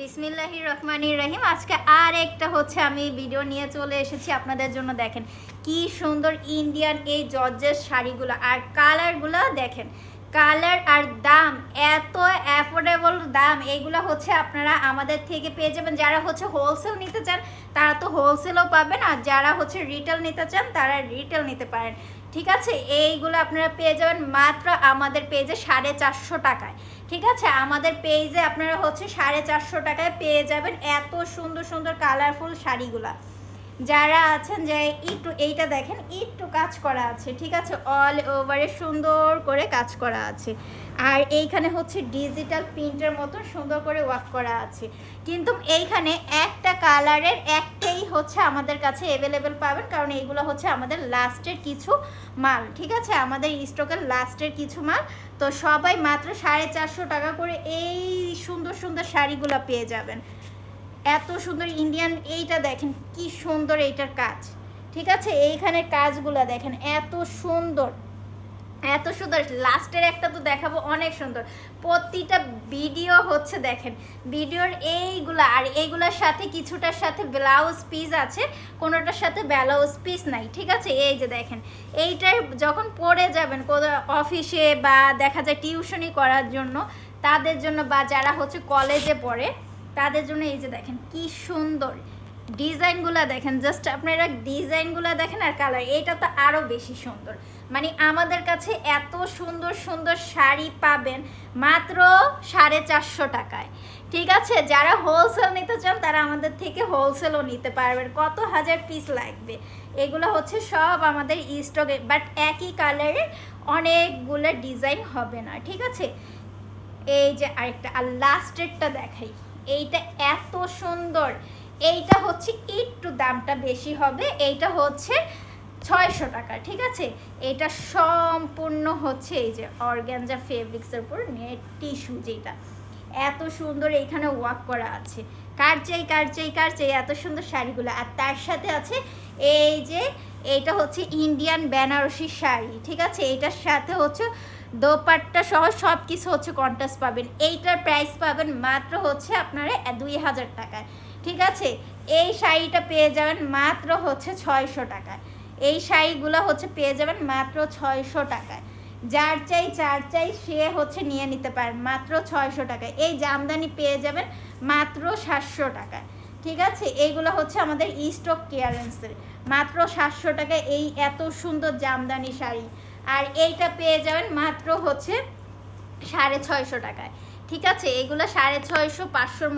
বিসমিল্লাহির রহমানির রহিম। আজকে আর একটা হচ্ছে আমি ভিডিও নিয়ে চলে এসেছি আপনাদের জন্য। দেখেন কি সুন্দর ইন্ডিয়ান এই জর্জের শাড়িগুলো, আর কালারগুলো দেখেন, কালার আর দাম এত অ্যাফোর্ডেবল দাম। এইগুলো হচ্ছে আপনারা আমাদের থেকে পেয়ে যাবেন। যারা হচ্ছে হোলসেল নিতে চান তারা তো হোলসেলও পাবেন, আর যারা হচ্ছে রিটেল নিতে চান তারা রিটেল নিতে পারেন। ঠিক আছে, এইগুলো আপনারা পেয়ে যাবেন মাত্র আমাদের পেজে 450 টাকায়। ঠিক আছে, আমাদের পেজে আপনারা হচ্ছে 450 টাকায় পেয়ে যাবেন এত সুন্দর সুন্দর কালারফুল শাড়িগুলা। যারা আছেন যে একটু এইটা দেখেন, একটু কাজ করা আছে, ঠিক আছে, অল ওভারে সুন্দর করে কাজ করা আছে, আর এইখানে হচ্ছে ডিজিটাল প্রিন্টের মতো সুন্দর করে ওয়ার্ক করা আছে। কিন্তু এইখানে একটা কালারের একটাই হচ্ছে আমাদের কাছে অ্যাভেলেবেল পাবেন, কারণ এইগুলো হচ্ছে আমাদের লাস্টের কিছু মাল। ঠিক আছে, আমাদের স্টকের লাস্টের কিছু মাল। তো সবাই মাত্র 450 টাকা করে এই সুন্দর সুন্দর শাড়িগুলো পেয়ে যাবেন। এত সুন্দর ইন্ডিয়ান, এইটা দেখেন কি সুন্দর এইটার কাজ। ঠিক আছে, এইখানের কাজগুলো দেখেন এত সুন্দর, এত সুন্দর। লাস্টের একটা তো দেখাবো, অনেক সুন্দর। প্রতিটা ভিডিও হচ্ছে দেখেন, ভিডিওর এইগুলা আর এইগুলার সাথে কিছুটার সাথে ব্লাউজ পিস আছে, কোনোটার সাথে ব্লাউজ পিস নাই। ঠিক আছে, এই যে দেখেন, এইটার যখন পরে যাবেন অফিসে বা দেখা যায় টিউশনি করার জন্য, তাদের জন্য, বা যারা হচ্ছে কলেজে পড়ে তাদের জন্য এই যে দেখেন কি সুন্দর ডিজাইনগুলো দেখেন। জাস্ট আপনারা ডিজাইনগুলো দেখেন আর কালার, এইটা তো আরও বেশি সুন্দর। মানে আমাদের কাছে এত সুন্দর সুন্দর শাড়ি পাবেন মাত্র 450 টাকায়। ঠিক আছে, যারা হোলসেল নিতে চান তারা আমাদের থেকে হোলসেলও নিতে পারবেন। কত হাজার পিস লাগবে, এগুলো হচ্ছে সব আমাদের স্টকে, বাট একই কালারের অনেকগুলো ডিজাইন হবে না। ঠিক আছে, এই যে আরেকটা, আর লাস্টেরটা দেখাই, এইটা এত সুন্দর। এইটা হচ্ছে একটু দামটা বেশি হবে, এইটা হচ্ছে 600 টাকা। ঠিক আছে, এটা সম্পূর্ণ হচ্ছে এই যে অর্গানজা ফেব্রিক্সের উপর নেট টিস্যু, যেটা এত সুন্দর এইখানে ওয়ার্ক করা আছে। কার চাই কার চাই কার চাই এত সুন্দর শাড়িগুলো। আর তার সাথে আছে এই যে এইটা হচ্ছে ইন্ডিয়ান বেনারসি শাড়ি। ঠিক আছে, এইটার সাথে হচ্ছে দোপাট্টা সহ সব কিছু হচ্ছে কন্ট্রাস্ট পাবেন। এইটার প্রাইস পাবেন মাত্র হচ্ছে আপনারা 2000 টাকায়। ঠিক আছে, এই শাড়িটা পেয়ে যাবেন মাত্র হচ্ছে 600 টাকায়। এই শাড়িগুলো হচ্ছে পেয়ে যাবেন মাত্র 600 টাকায়। যার চাই সে হচ্ছে নিয়ে নিতে পারেন মাত্র 600 টাকায়। এই জামদানি পেয়ে যাবেন মাত্র 700 টাকায়। ঠিক আছে, এইগুলো হচ্ছে আমাদের স্টক ক্লিয়ারেন্সের, মাত্র 700 টাকায় এই এত সুন্দর জামদানি শাড়ি। আর এইটা পেয়ে যাবেন মাত্র হচ্ছে 650 টাকায়। ঠিক আছে, এইগুলো 650, 500